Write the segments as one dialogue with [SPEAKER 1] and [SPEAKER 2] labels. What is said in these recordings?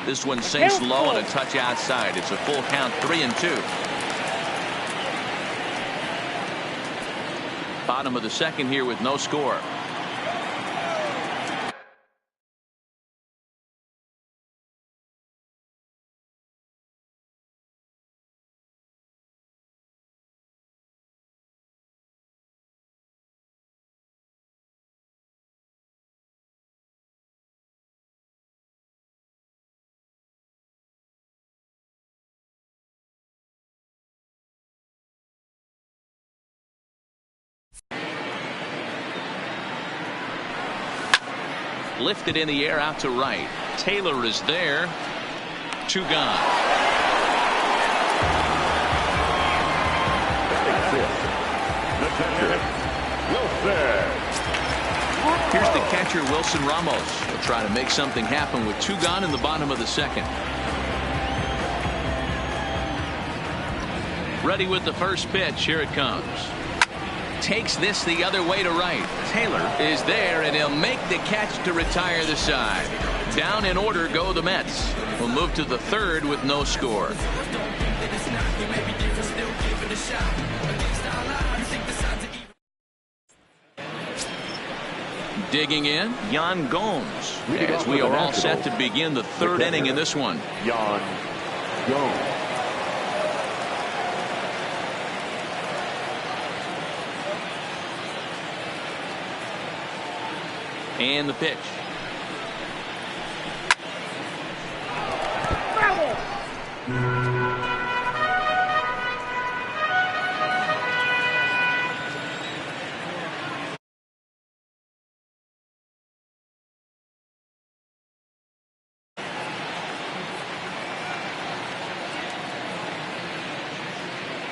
[SPEAKER 1] This one sinks low and a touch outside. It's a full count, 3-2. Bottom of the second here with no score. Lifted in the air out to right. Taylor is there. 2 gone. Here's the catcher, Wilson Ramos. He'll try to make something happen with 2 gone in the bottom of the second. Ready with the first pitch. Here it comes. Takes this the other way to right. Taylor is there, and he'll make the catch to retire the side. Down in order go the Mets. We'll move to the third with no score. Digging in, Yan Gomes. As we are all set to begin the third inning in this one.
[SPEAKER 2] Yan Gomes.
[SPEAKER 1] And the pitch.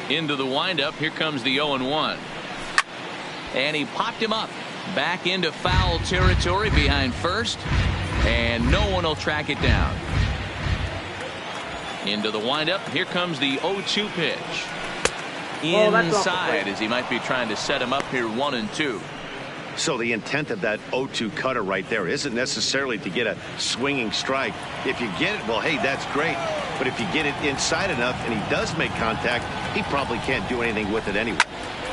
[SPEAKER 1] Into the windup. Here comes the 0-1. And he popped him up. Back into foul territory behind first, and no one will track it down. Into the windup. Here comes the 0-2 pitch. Inside, as he might be trying to set him up here, 1-2.
[SPEAKER 3] So the intent of that 0-2 cutter right there isn't necessarily to get a swinging strike. If you get it, well, hey, that's great. But if you get it inside enough and he does make contact, he probably can't do anything with it anyway.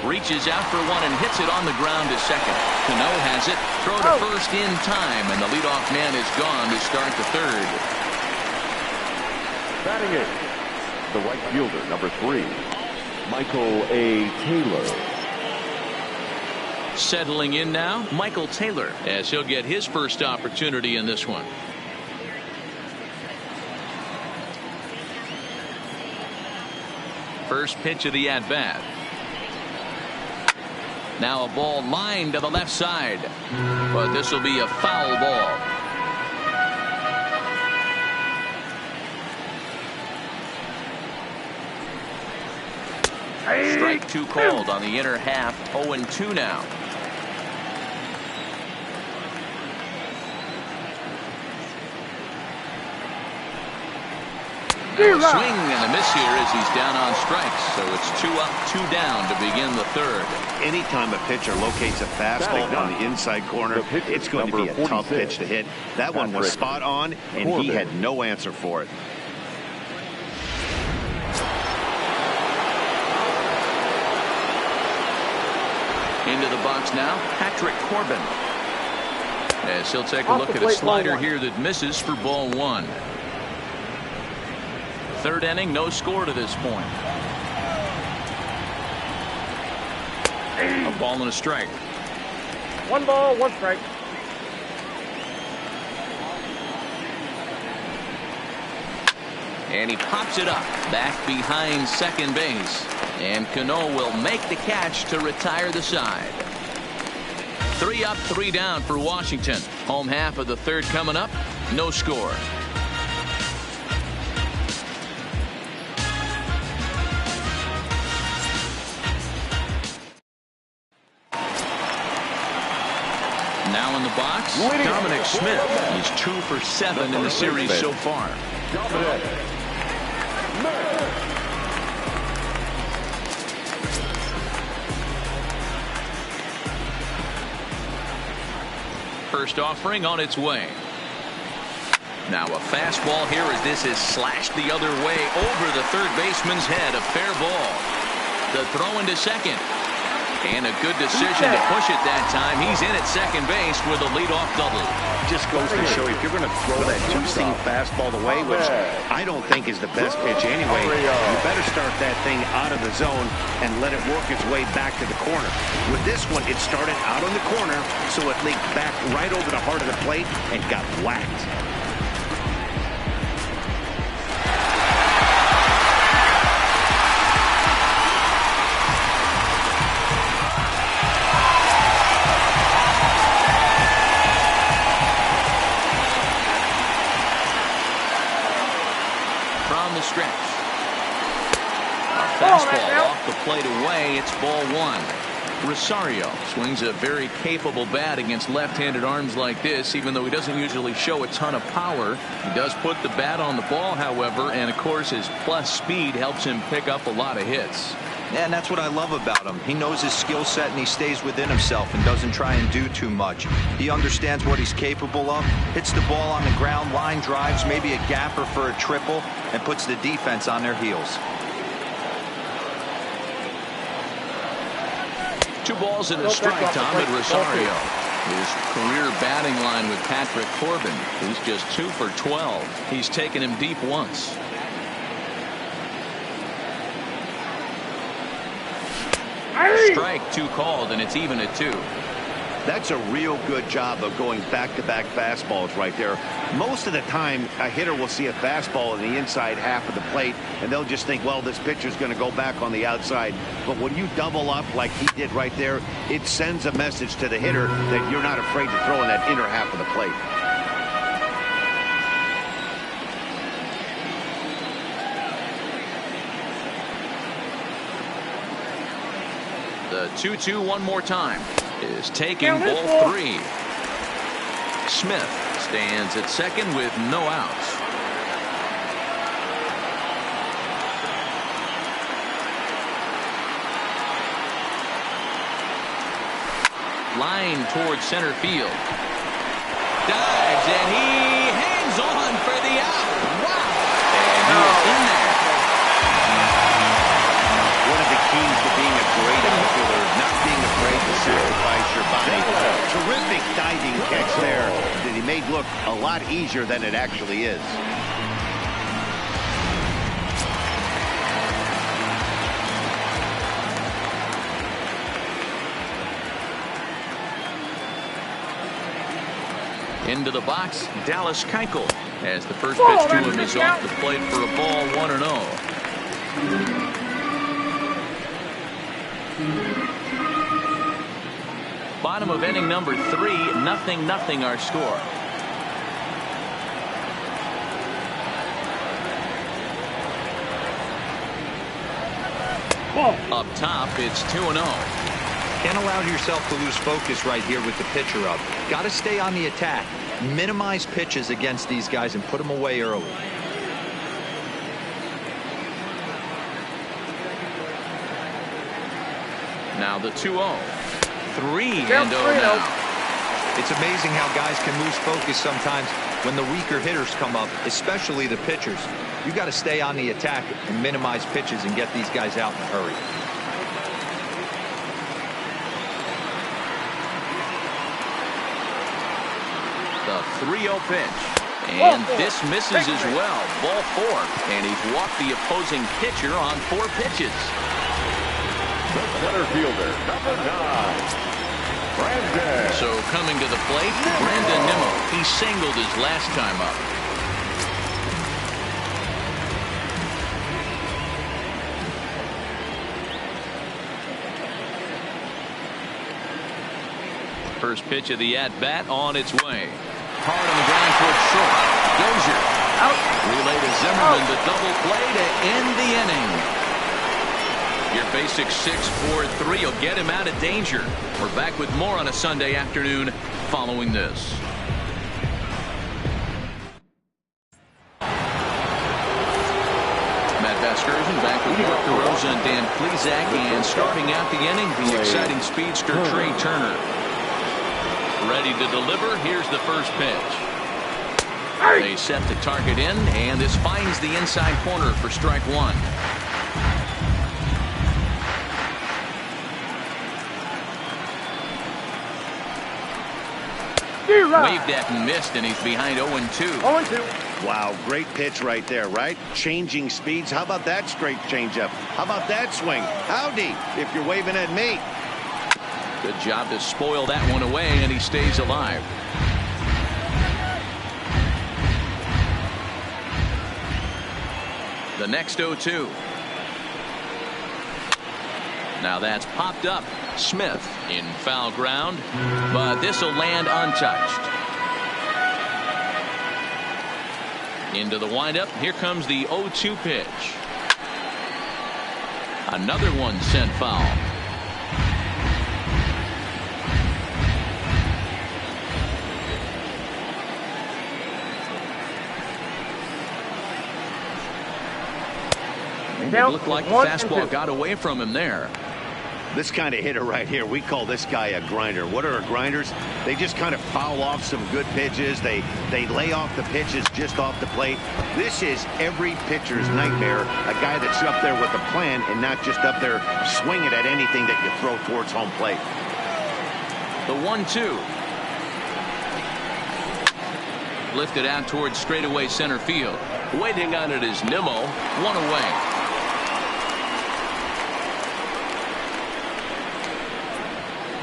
[SPEAKER 1] Reaches out for one and hits it on the ground to second. Cano has it. Throw to first in time, and the leadoff man is gone to start the third.
[SPEAKER 2] Batting it, the right fielder, number 3, Michael A. Taylor.
[SPEAKER 1] Settling in now, Michael Taylor, as he'll get his first opportunity in this one. First pitch of the at-bat. Now a ball lined to the left side, but this will be a foul ball. Strike 2 called on the inner half. 0-2 now. Swing and a miss here as he's down on strikes. So it's 2 up, 2 down to begin the third.
[SPEAKER 3] Anytime a pitcher locates a fastball on the inside corner, it's going to be a tough pitch to hit. That one was spot on, and he had no answer for it.
[SPEAKER 1] Into the box now, Patrick Corbin. As he'll take a look at a slider here that misses for ball 1. Third inning, no score to this point. A ball and a strike.
[SPEAKER 4] 1 ball, 1 strike.
[SPEAKER 1] And he pops it up back behind second base. And Cano will make the catch to retire the side. 3 up, 3 down for Washington. Home half of the third coming up. No score. Now in the box, Dominic Smith. He's 2 for 7 in the series so far. First offering on its way. Now a fastball here as this is slashed the other way over the third baseman's head. A fair ball. The throw into second. And a good decision to push it that time. He's in at second base with a leadoff double.
[SPEAKER 3] Just goes to show you, if you're going to throw that two-seam fastball away, which I don't think is the best pitch anyway, you better start that thing out of the zone and let it work its way back to the corner. With this one, it started out on the corner, so it leaked back right over the heart of the plate and got whacked.
[SPEAKER 1] The stretch. A fastball off the plate away. It's ball one. Rosario swings a very capable bat against left-handed arms like this, even though he doesn't usually show a ton of power. He does put the bat on the ball, however, and of course his plus speed helps him pick up a lot of hits.
[SPEAKER 5] Yeah, and that's what I love about him. He knows his skill set and he stays within himself and doesn't try and do too much. He understands what he's capable of, hits the ball on the ground, line drives, maybe a gapper for a triple, and puts the defense on their heels.
[SPEAKER 1] 2 balls and a strike to Ahmed Rosario. His career batting line with Patrick Corbin. He's just 2 for 12. He's taken him deep once. Strike 2 called, and it's even at 2.
[SPEAKER 3] That's a real good job of going back-to-back fastballs right there. Most of the time, a hitter will see a fastball in the inside half of the plate, and they'll just think, well, this pitcher's going to go back on the outside. But when you double up like he did right there, it sends a message to the hitter that you're not afraid to throw in that inner half of the plate.
[SPEAKER 1] The 2-2 one more time is taking ball 3. Smith stands at second with no outs. Line towards center field. Dives and he hangs on for the out. Wow. And he is in there.
[SPEAKER 3] One of the keys to being a great outfielder, not being afraid to sacrifice your body. Terrific diving catch there that he made look a lot easier than it actually is.
[SPEAKER 1] Into the box, Dallas Keuchel, as the first pitch to him is off the plate for a ball, 1-0. Bottom of inning number 3, 0-0 our score. Up top, it's 2-0.
[SPEAKER 5] Can't allow yourself to lose focus right here with the pitcher up. Got to stay on the attack. Minimize pitches against these guys and put them away early.
[SPEAKER 1] Now the 2-0. 3-0 now.
[SPEAKER 5] It's amazing how guys can lose focus sometimes when the weaker hitters come up, especially the pitchers. You got to stay on the attack and minimize pitches and get these guys out in a hurry.
[SPEAKER 1] The 3-0 pitch. And this misses as well. Ball 4. And he's walked the opposing pitcher on 4 pitches.
[SPEAKER 2] The center fielder, number 9, Brandon.
[SPEAKER 1] So coming to the plate, Brandon Nimmo. He singled his last time up. First pitch of the at-bat on its way. Hard on the ground towards short. Dozier. Out. Relay to Zimmerman, the double play to end the inning. Your basic 6-4-3 will get him out of danger. We're back with more on a Sunday afternoon following this. Matt Vasgersian back with Mark DeRosa and Dan Plesac, and starting out the inning, the exciting speedster Trey Turner. Ready to deliver. Here's the first pitch. They set the target in, and this finds the inside corner for strike one. Waved at and missed, and he's behind 0-2.
[SPEAKER 4] 0-2.
[SPEAKER 3] Wow, great pitch right there, right? Changing speeds. How about that straight changeup? How about that swing? Howdy, if you're waving at me.
[SPEAKER 1] Good job to spoil that one away, and he stays alive. The next 0-2. Now that's popped up. Smith in foul ground, but this will land untouched. Into the windup. Here comes the 0-2 pitch. Another one sent foul. It looked like the fastball got away from him there.
[SPEAKER 3] This kind of hitter right here, we call this guy a grinder. What are grinders? They just kind of foul off some good pitches. They lay off the pitches just off the plate. This is every pitcher's nightmare. A guy that's up there with a plan and not just up there swinging at anything that you throw towards home plate.
[SPEAKER 1] The 1-2. Lifted out towards straightaway center field. Waiting on it is Nimmo. One away.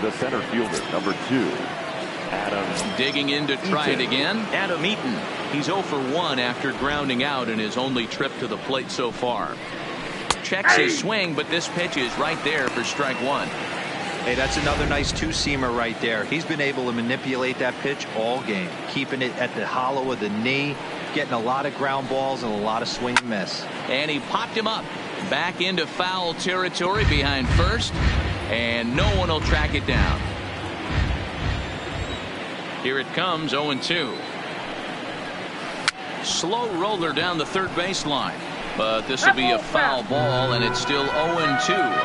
[SPEAKER 2] The center fielder, number 2, Adam.
[SPEAKER 1] Digging in to try it again. Adam Eaton. He's 0 for 1 after grounding out in his only trip to the plate so far. Checks his swing, but this pitch is right there for strike one.
[SPEAKER 5] Hey, that's another nice two-seamer right there. He's been able to manipulate that pitch all game, keeping it at the hollow of the knee, getting a lot of ground balls and a lot of swing and miss.
[SPEAKER 1] And he popped him up back into foul territory behind first. And no one will track it down. Here it comes, 0-2. Slow roller down the third baseline. But this will be a foul ball, and it's still 0-2.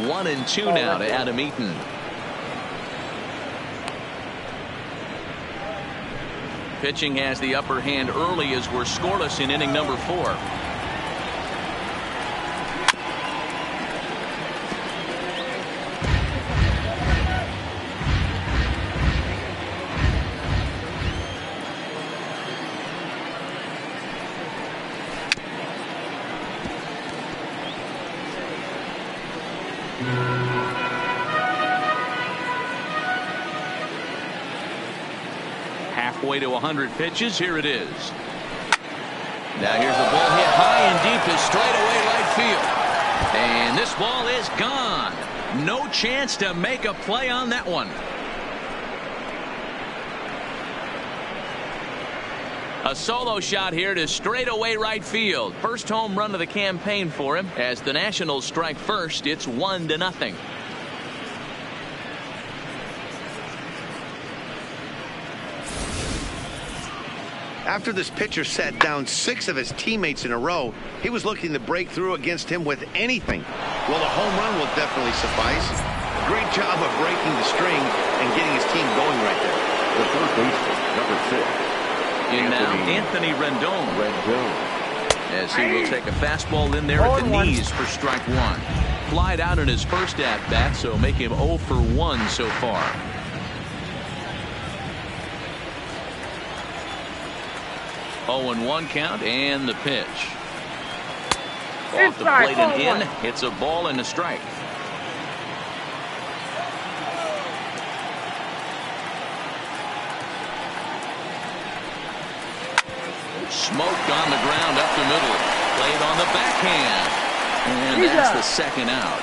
[SPEAKER 1] One and two now to Adam Eaton. Pitching has the upper hand early as we're scoreless in inning number 4. Halfway to 100 pitches. Here it is. Now here's the ball hit high and deep to straightaway right field. And this ball is gone. No chance to make a play on that one. A solo shot here to straightaway right field. First home run of the campaign for him. As the Nationals strike first, it's 1-0.
[SPEAKER 3] After this pitcher sat down 6 of his teammates in a row, he was looking to break through against him with anything. Well, a home run will definitely suffice. Great job of breaking the string and getting his team going right there.
[SPEAKER 2] The third baseman, number 6.
[SPEAKER 1] In now, Anthony Rendon. As he will take a fastball in there at the knees for strike one. Flied out in his first at-bat, so make him 0 for 1 so far. Oh, and 1 count, and the pitch. Off the plate and in. It's a ball and a strike. Smoked on the ground up the middle. Played on the backhand. And that's the second out.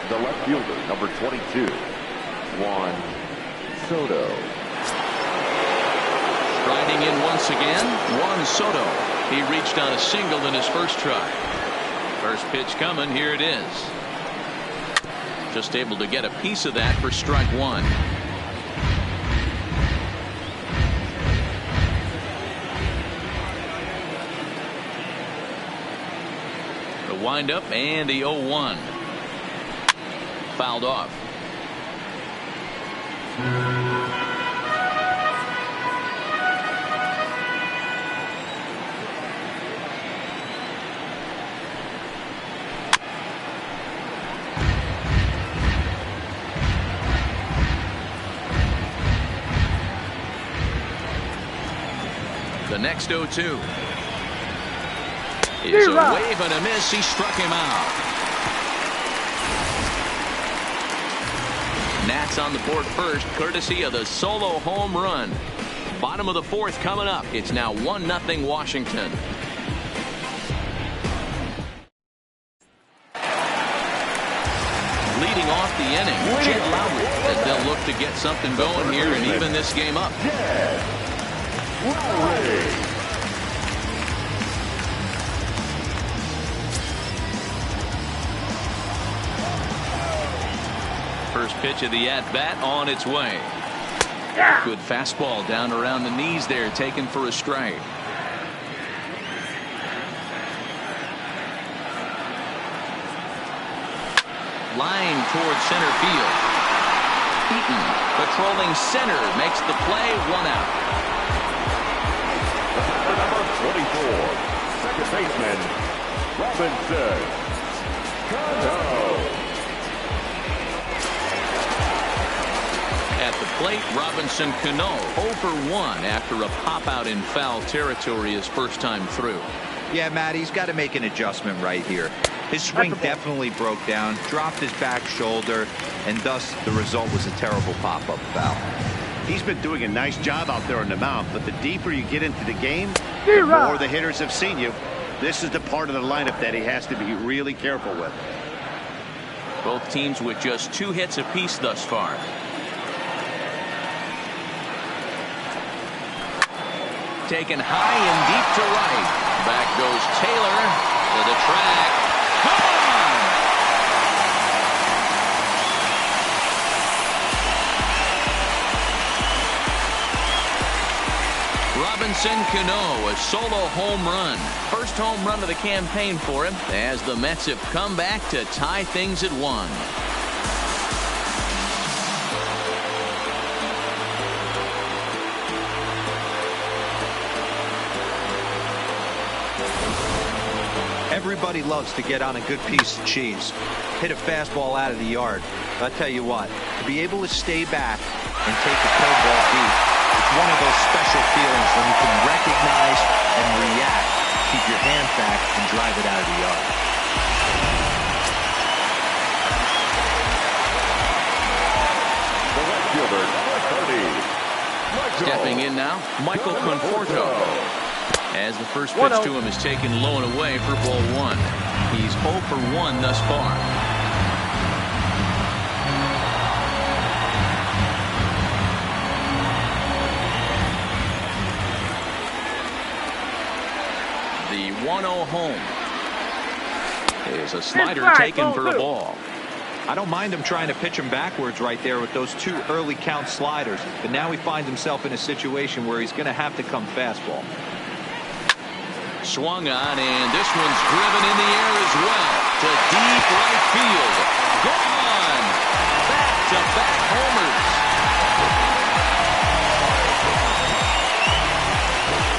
[SPEAKER 2] The left fielder, number 22, Juan Soto.
[SPEAKER 1] Striding in once again, Juan Soto. He reached on a single in his first try. First pitch coming. Here it is. Just able to get a piece of that for strike one. The windup and the 0-1. Fouled off. The next 0-2 is a wave and a miss. He struck him out. Nats on the board first, courtesy of the solo home run. Bottom of the fourth coming up. It's now 1-0 Washington. Leading off the inning, Jed Lowry, as they'll look to get something going here and even this game up. First pitch of the at-bat on its way. Good fastball down around the knees there, taken for a strike. Line towards center field. Eaton patrolling center makes the play, 1 out.
[SPEAKER 2] Number 24, second baseman, Robinson Cano.
[SPEAKER 1] At the plate, Robinson Cano 0 for 1 after a pop out in foul territory his first time through.
[SPEAKER 5] Yeah, Matt, he's got to make an adjustment right here. His swing definitely broke down, dropped his back shoulder, and thus the result was a terrible pop-up foul.
[SPEAKER 3] He's been doing a nice job out there on the mound, but the deeper you get into the game, the more the hitters have seen you. This is the part of the lineup that he has to be really careful with.
[SPEAKER 1] Both teams with just 2 hits apiece thus far. Taken high and deep to right. Back goes Taylor to the track. Gone! Robinson Cano, a solo home run. First home run of the campaign for him as the Mets have come back to tie things at 1.
[SPEAKER 5] Everybody loves to get on a good piece of cheese, hit a fastball out of the yard. But I'll tell you what, to be able to stay back and take a curveball deep, it's one of those special feelings when you can recognize and react, keep your hand back, and drive it out of the yard.
[SPEAKER 2] The right fielder, number 30.
[SPEAKER 1] Stepping in now, Michael Conforto. As the first pitch to him is taken low and away for ball 1. He's 0 for 1 thus far. The 1-0 home is a slider taken for a ball.
[SPEAKER 5] I don't mind him trying to pitch him backwards right there with those 2 early count sliders, but now he finds himself in a situation where he's going to have to come fastball.
[SPEAKER 1] Swung on, and this one's driven in the air as well to deep right field. Gone! Back-to-back homers.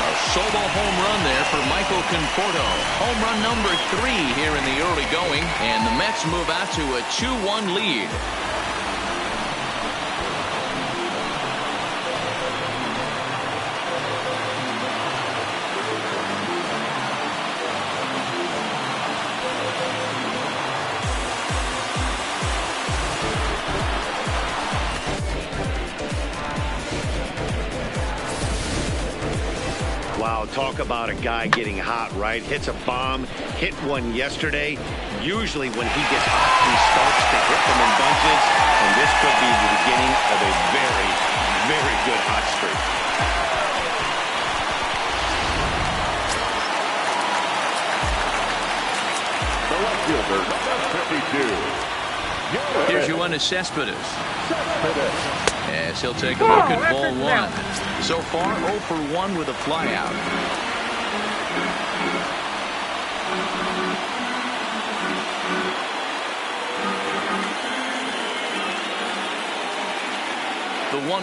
[SPEAKER 1] A solo home run there for Michael Conforto. Home run number 3 here in the early going, and the Mets move out to a 2-1 lead.
[SPEAKER 3] Wow, talk about a guy getting hot, right? Hits a bomb, hit one yesterday. Usually when he gets hot, he starts to hit them in bunches, and this could be the beginning of a very, very good hot streak.
[SPEAKER 2] The left fielder, number 52.
[SPEAKER 1] Here's Yoenis Cespedes. As he'll take a look at ball 1. So far, 0 for 1 with a flyout. The 1-0.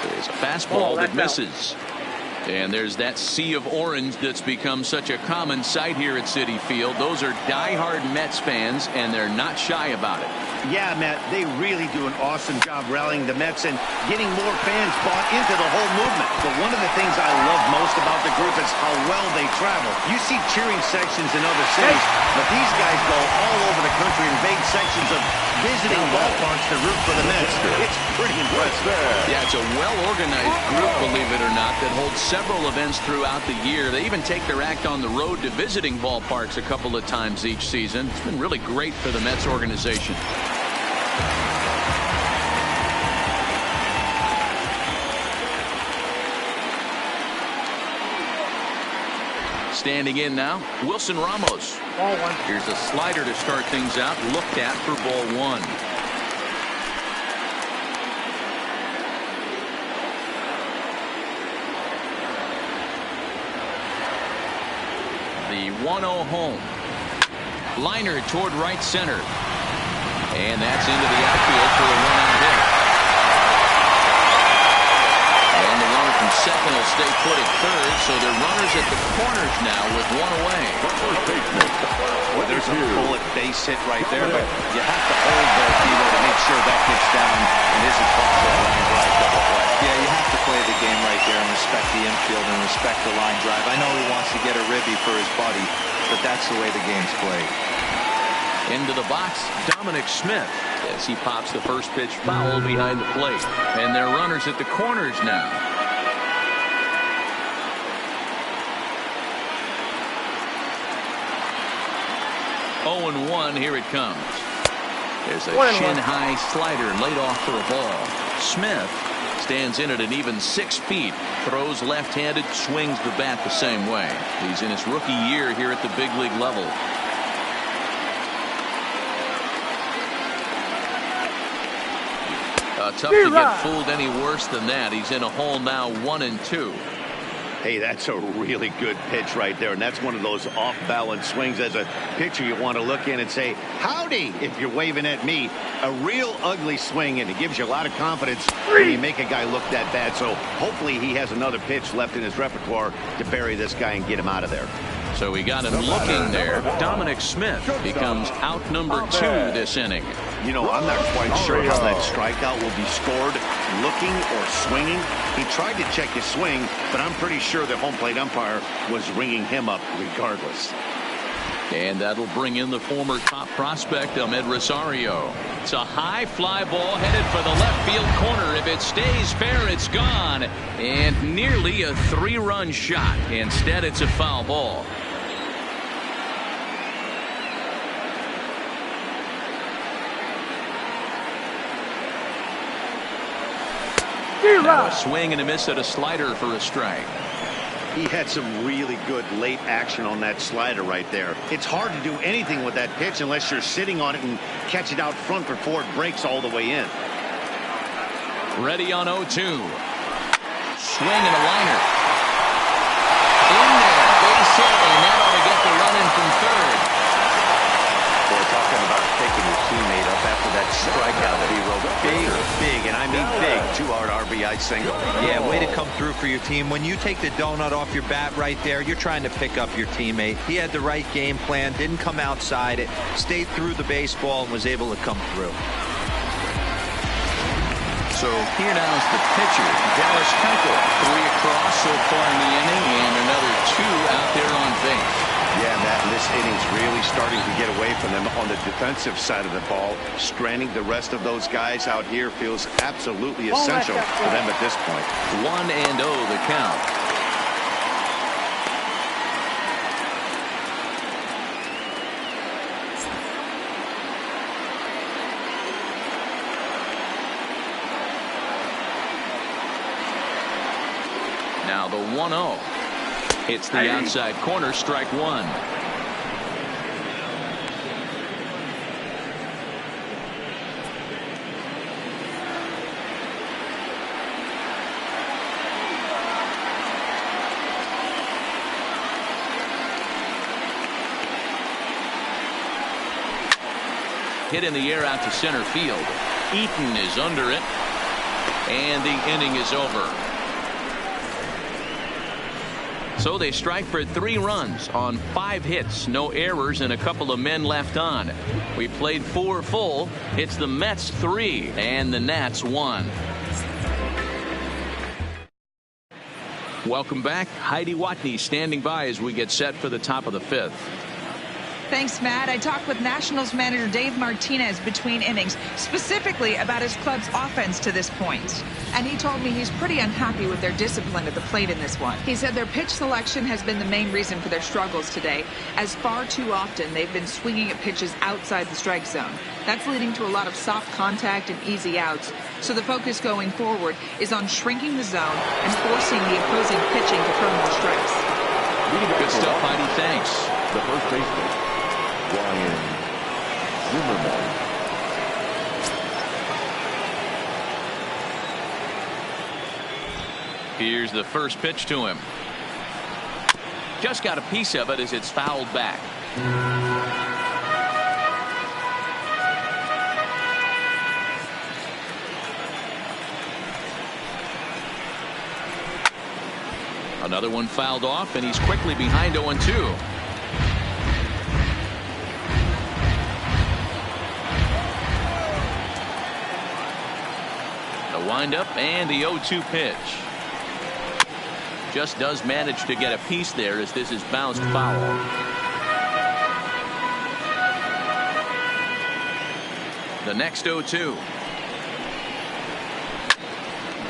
[SPEAKER 1] There's a fastball that misses. And there's that sea of orange that's become such a common sight here at Citi Field. Those are diehard Mets fans, and they're not shy about it.
[SPEAKER 3] Yeah, Matt, they really do an awesome job rallying the Mets and getting more fans bought into the whole movement. But one of the things I love most about the group is how well they travel. You see cheering sections in other cities, but these guys go all over the country and invade sections of visiting ballparks to root for the Mets. It's pretty impressive.
[SPEAKER 1] Yeah, it's a well-organized group, believe it or not, that holds several events throughout the year. They even take their act on the road to visiting ballparks a couple of times each season. It's been really great for the Mets organization. Standing in now, Wilson Ramos.
[SPEAKER 4] Ball 1.
[SPEAKER 1] Here's a slider to start things out, looked at for ball 1. The 1-0 home. Liner toward right center. And that's into the outfield for a 1-out hit. And the runner from second will stay put at third, so they're runners at the corners now with one away.
[SPEAKER 3] Well, there's a bullet base hit right there, but you have to hold there, Tito, to make sure that gets down and isn't caught for a line drive double play.
[SPEAKER 5] Yeah, you have to play the game right there and respect the infield and respect the line drive. I know he wants to get a ribby for his buddy, but that's the way the game's played.
[SPEAKER 1] Into the box, Dominic Smith, as he pops the first pitch foul behind the plate. And they're runners at the corners now. Oh and 1, here it comes. There's a shin-high slider laid off for a ball. Smith stands in at an even 6 feet, throws left-handed, swings the bat the same way. He's in his rookie year here at the big league level. Tough to get fooled any worse than that. He's in a hole now, 1-2.
[SPEAKER 3] Hey, that's a really good pitch right there, and that's one of those off-balance swings. As a pitcher, you want to look in and say, howdy, if you're waving at me. A real ugly swing, and it gives you a lot of confidence when you make a guy look that bad. So hopefully he has another pitch left in his repertoire to bury this guy and get him out of there.
[SPEAKER 1] So we got him looking there. Dominic Smith becomes out number 2 this inning.
[SPEAKER 3] You know, I'm not quite sure how that strikeout will be scored, looking or swinging. He tried to check his swing, but I'm pretty sure the home plate umpire was ringing him up regardless.
[SPEAKER 1] And that'll bring in the former top prospect, Ahmed Rosario. It's a high fly ball headed for the left field corner. If it stays fair, it's gone. And nearly a 3-run shot. Instead, it's a foul ball. Now a swing and a miss at a slider for a strike.
[SPEAKER 3] He had some really good late action on that slider right there. It's hard to do anything with that pitch unless you're sitting on it and catch it out front before it breaks all the way in.
[SPEAKER 1] Ready on 0-2. Swing and a liner. In there, base hit, and that ought to get the run in from third.
[SPEAKER 3] Boy, talking about picking your teammate up after that strikeout that he wrote. Big, and I mean big, 2-hard RBI single.
[SPEAKER 5] Yeah, way to come through for your team. When you take the donut off your bat right there, you're trying to pick up your teammate. He had the right game plan, didn't come outside it, stayed through the baseball, and was able to come through.
[SPEAKER 1] So here now is the pitcher, Dallas Keuchel. 3 across so far in the inning, and another 2 out there on base.
[SPEAKER 3] Yeah, Matt, this inning's really starting to get away from them on the defensive side of the ball. Stranding the rest of those guys out here feels absolutely essential for them at this point.
[SPEAKER 1] 1-0 the count. Now the 1-0. Hits the outside corner, strike 1. Hit in the air out to center field. Eaton is under it, and the inning is over. So they strike for 3 runs on 5 hits, no errors, and a couple of men left on. We played 4 full. It's the Mets 3 and the Nats 1. Welcome back. Heidi Watney standing by as we get set for the top of the 5th.
[SPEAKER 6] Thanks, Matt. I talked with Nationals manager Dave Martinez between innings, specifically about his club's offense to this point. And he told me he's pretty unhappy with their discipline at the plate in this one. He said their pitch selection has been the main reason for their struggles today, as far too often they've been swinging at pitches outside the strike zone. That's leading to a lot of soft contact and easy outs. So the focus going forward is on shrinking the zone and forcing the opposing pitching to throw more strikes.
[SPEAKER 1] Good stuff, Heidi. Thanks.
[SPEAKER 2] The first baseman, Ryan Zimmerman.
[SPEAKER 1] Here's the first pitch to him. Just got a piece of it as it's fouled back. Another one fouled off, and he's quickly behind 0-2. The windup and the 0-2 pitch. Just does manage to get a piece there as this is bounced foul. The next 0-2.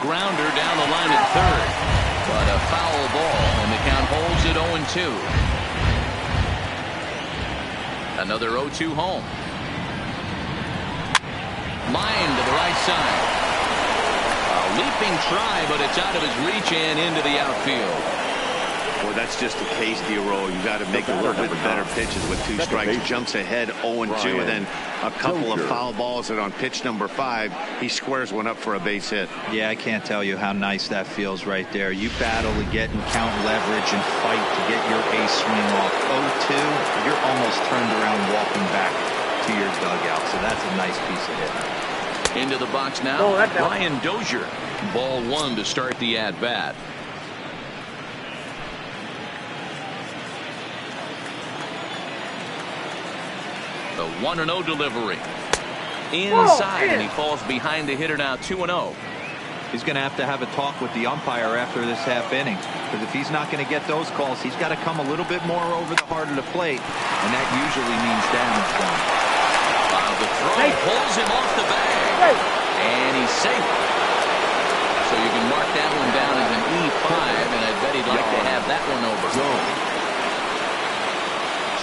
[SPEAKER 1] Grounder down the line at third. But a foul ball, and the count holds at 0-2. Another 0-2 home. Line to the right side. Leaping try, but it's out of his reach and into the outfield.
[SPEAKER 3] Well, that's just a case, D-Roll. You got to make a little bit better pitches with 2 strikes. Jumps ahead 0-2, and then a couple of foul balls, and on pitch number 5, he squares one up for a base hit.
[SPEAKER 5] Yeah, I can't tell you how nice that feels right there. You battle to get and count leverage and fight to get your ace swing off. 0-2, you're almost turned around walking back to your dugout, so that's a nice piece of hitting.
[SPEAKER 1] Into the box now, Ryan Dozier. Ball 1 to start the at-bat. The 1-0 delivery. Inside, and he falls behind the hitter now 2-0.
[SPEAKER 5] He's going to have a talk with the umpire after this half inning, because if he's not going to get those calls, he's got to come a little bit more over the heart of the plate, and that usually means damage done.
[SPEAKER 1] The throw pulls him off the bag, and he's safe. So you can mark that one down as an E5, and I bet he'd like to have that one over.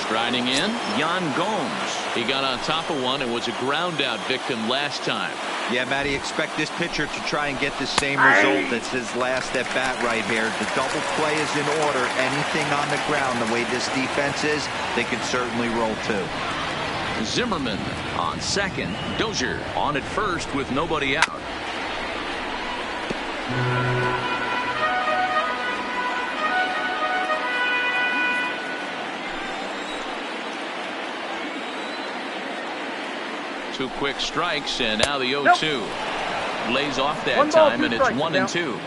[SPEAKER 1] Striding in, Yan Gomes. He got on top of one and was a ground out victim last time.
[SPEAKER 5] Yeah, Matty, expect this pitcher to try and get the same result as his last at bat right here. The double play is in order. Anything on the ground, the way this defense is, they could certainly roll 2.
[SPEAKER 1] Zimmerman on second. Dozier on at first with nobody out. Two quick strikes, and now the 0-2. Lays off that time, and it's 1-2.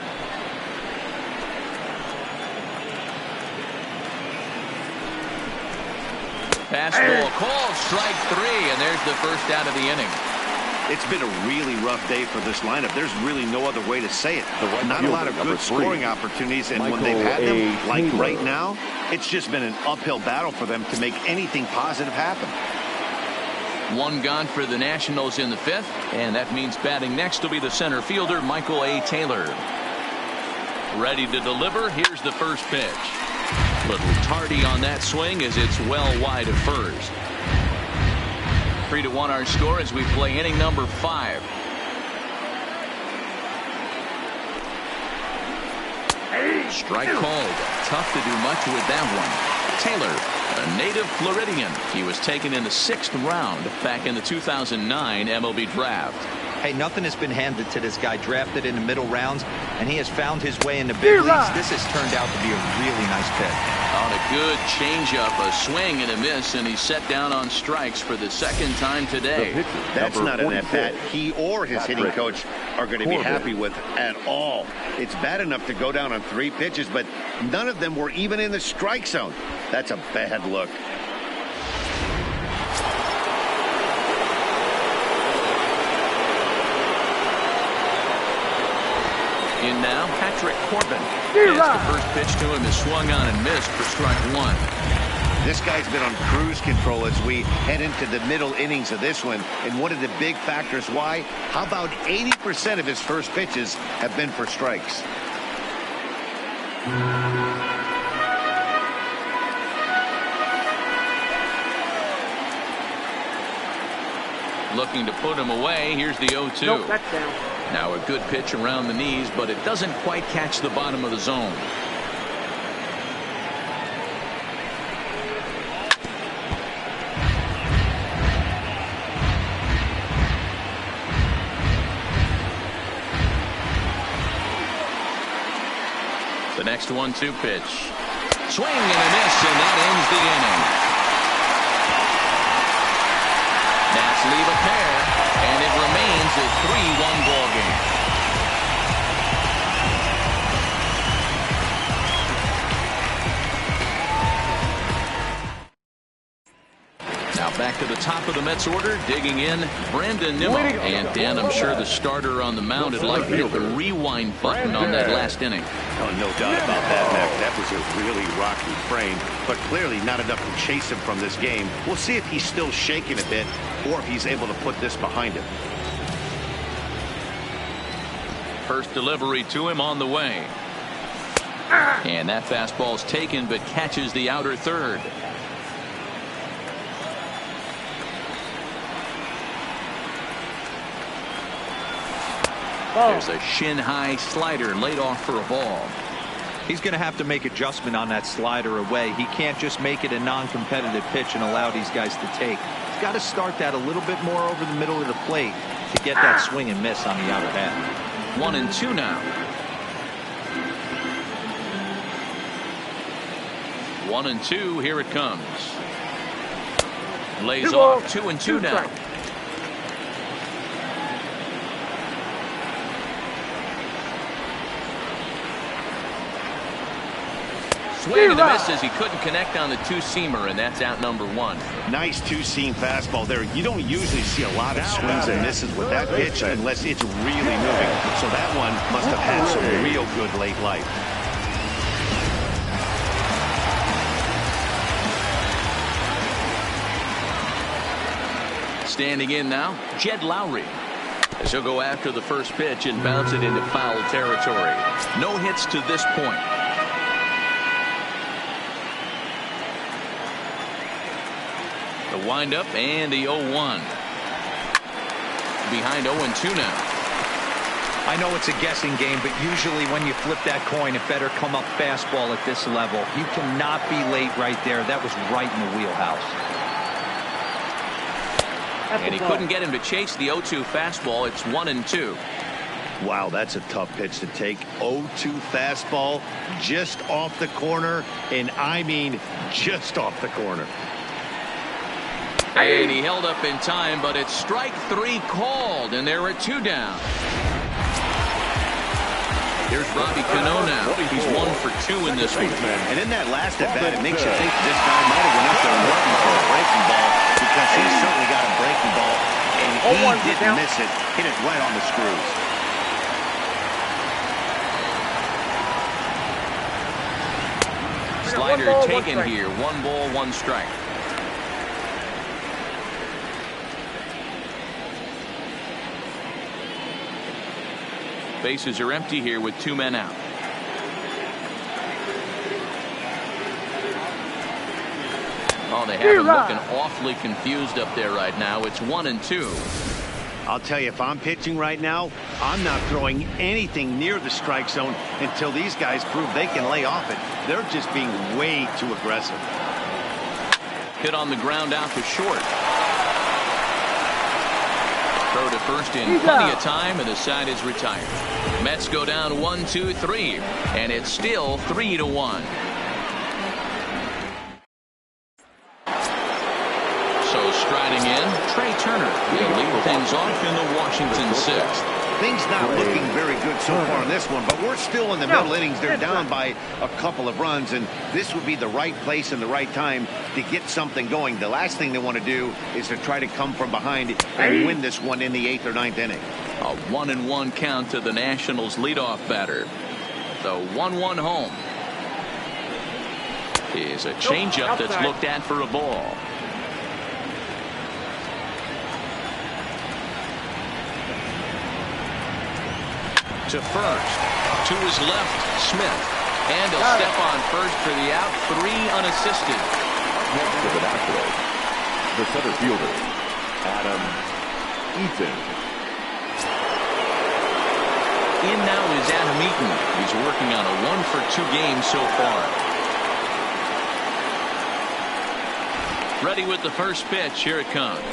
[SPEAKER 1] Fastball called, strike 3, and there's the first out of the inning.
[SPEAKER 3] It's been a really rough day for this lineup. There's really no other way to say it. Not a lot of good scoring opportunities, and when they've had them, like right now, it's just been an uphill battle for them to make anything positive happen.
[SPEAKER 1] One gone for the Nationals in the 5th, and that means batting next will be the center fielder, Michael A. Taylor. Ready to deliver. Here's the first pitch. Little tardy on that swing as it's well wide of first. 3-1 our score as we play inning number 5. Strike called. Tough to do much with that one. Taylor, a native Floridian. He was taken in the 6th round back in the 2009 MLB draft.
[SPEAKER 5] Hey, nothing has been handed to this guy. Drafted in the middle rounds, and he has found his way in the big leagues. This has turned out to be a really nice pick.
[SPEAKER 1] On a good changeup, a swing and a miss, and he's set down on strikes for the second time today.
[SPEAKER 3] That's not an at-bat he or his hitting coach are going to be happy with at all. It's bad enough to go down on 3 pitches, but none of them were even in the strike zone. That's a bad look.
[SPEAKER 1] In now, Patrick Corbin. As the first pitch to him is swung on and missed for strike 1.
[SPEAKER 3] This guy's been on cruise control as we head into the middle innings of this one. And one of the big factors why, how about 80% of his first pitches have been for strikes?
[SPEAKER 1] Looking to put him away. Here's the 0-2.
[SPEAKER 4] Nope, that's down.
[SPEAKER 1] Now a good pitch around the knees, but it doesn't quite catch the bottom of the zone. The next 1-2 pitch. Swing and a miss, and that ends the inning. Nats leave a pair, and it remains a 3-1 ball game. Now back to the top of the Mets order, digging in, Brandon Nimmo. And Dan, I'm sure the starter on the mound would like to hit the rewind button on that last inning.
[SPEAKER 3] Oh, no doubt about that, Mac. That was a really rocky frame, but clearly not enough to chase him from this game. We'll see if he's still shaking a bit or if he's able to put this behind him.
[SPEAKER 1] First delivery to him on the way. And that fastball's taken but catches the outer third. There's a shin-high slider laid off for a ball.
[SPEAKER 5] He's going to have to make adjustment on that slider away. He can't just make it a non-competitive pitch and allow these guys to take. He's got to start that a little bit more over the middle of the plate to get that swing and miss on the outer half.
[SPEAKER 1] 1-2 now. 1-2. Here it comes. Lays off. 2-2 now. Swing and a miss as he couldn't connect on the two-seamer, and that's out number 1.
[SPEAKER 3] Nice two-seam fastball there. You don't usually see a lot of swings and misses with that pitch unless it's really moving. So that one must have had some real good late life.
[SPEAKER 1] Standing in now, Jed Lowry. As he'll go after the first pitch and bounce it into foul territory. No hits to this point. The windup and the 0-1. Behind 0-2 now.
[SPEAKER 5] I know it's a guessing game, but usually when you flip that coin, it better come up fastball at this level. You cannot be late right there. That was right in the wheelhouse.
[SPEAKER 1] And he couldn't get him to chase the 0-2 fastball. It's 1-2.
[SPEAKER 3] Wow, that's a tough pitch to take. 0-2 fastball just off the corner, and I mean just off the corner.
[SPEAKER 1] And he held up in time, but it's strike 3 called, and there are 2 down. Here's Robbie Cano now. He's 1 for 2 in this one.
[SPEAKER 3] And in that last at bat, it makes you think this guy might have went up there looking for a breaking ball, because he's certainly got a breaking ball, and he didn't miss it. Hit it right on the screws.
[SPEAKER 1] Slider taken here. 1 ball, 1 strike. Bases are empty here with 2 men out. Oh, they have him looking awfully confused up there right now. It's 1-2.
[SPEAKER 3] I'll tell you, if I'm pitching right now, I'm not throwing anything near the strike zone until these guys prove they can lay off it. They're just being way too aggressive.
[SPEAKER 1] Hit on the ground out to short. Throw to first in plenty of time, and the side is retired. Mets go down 1-2-3, and it's still 3-1. So striding in, Trey Turner will lead things off in the Washington 6th.
[SPEAKER 3] Things not looking very good so far in this one, but we're still in the middle innings. They're down by a couple of runs, and this would be the right place and the right time to get something going. The last thing they want to do is to try to come from behind and win this one in the 8th or 9th inning.
[SPEAKER 1] A 1-1 count to the Nationals leadoff batter. The 1-1 home is a changeup that's looked at for a ball. To first, to his left, Smith, and he'll step on first for the out. 3 unassisted.
[SPEAKER 2] To the Nationals, the center fielder, Adam Eaton.
[SPEAKER 1] In now is Adam Eaton. He's working on a 1-for-2 game so far. Ready with the first pitch. Here it comes.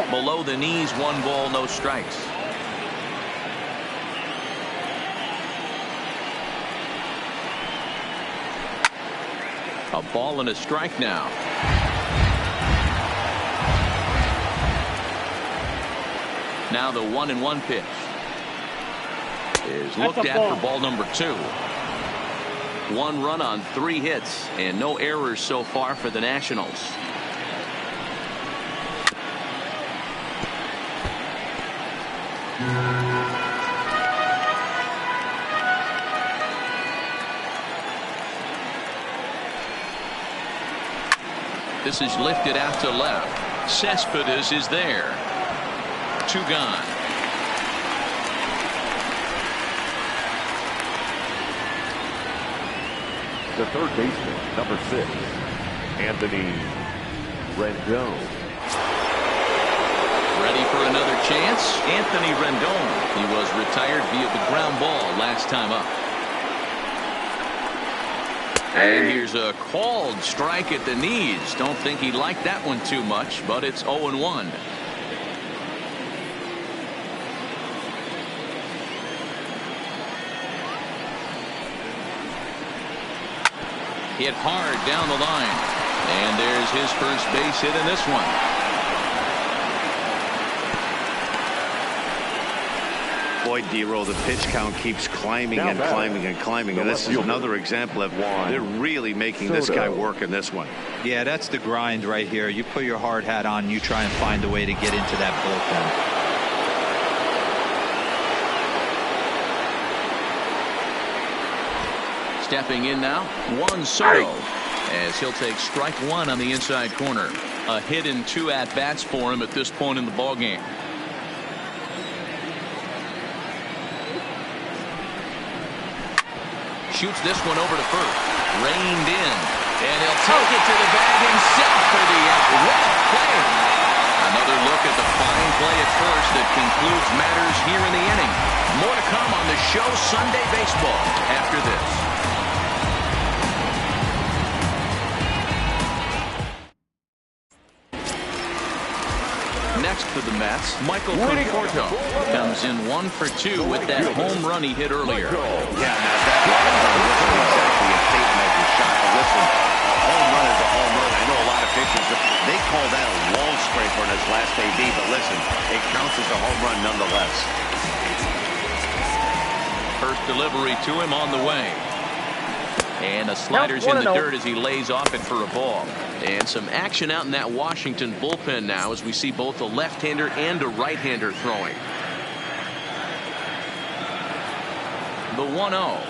[SPEAKER 1] Below the knees, 1 ball, no strikes. A ball and a strike now. Now the 1-1 pitch is looked at for ball number 2. 1 run on 3 hits and no errors so far for the Nationals. This is lifted out to left. Cespedes is there. 2 gone.
[SPEAKER 2] The third baseman, number 6, Anthony Rendon.
[SPEAKER 1] Ready for another chance? Anthony Rendon. He was retired via the ground ball last time up. And here's a called strike at the knees. Don't think he liked that one too much, but it's 0-1. Hit hard down the line. And there's his first base hit in this one.
[SPEAKER 3] Boy, D-Roll, the pitch count keeps climbing and climbing and climbing. And this is another example of they're really making this guy work in this one.
[SPEAKER 5] Yeah, that's the grind right here. You put your hard hat on, you try and find a way to get into that bullpen.
[SPEAKER 1] Stepping in now, Juan Soto, as he'll take strike 1 on the inside corner. A hit and 2 at-bats for him at this point in the ballgame. Shoots this one over to first. Reined in. And he'll take it to the bag himself for the out. Well played. Another look at the fine play at first that concludes matters here in the inning. More to come on the show Sunday Baseball after this. Next for the Mets, Michael Conforto comes in 1-for-2 with that home run he hit earlier.
[SPEAKER 3] Yeah, now that wasn't exactly a tape measure shot. Listen, a home run is a home run. I know a lot of pitchers, they call that a wall scraper in his last AB, but listen, it counts as a home run nonetheless.
[SPEAKER 1] First delivery to him on the way. And the slider's in the dirt as he lays off it for a ball. And some action out in that Washington bullpen now as we see both a left-hander and a right-hander throwing. The 1-0.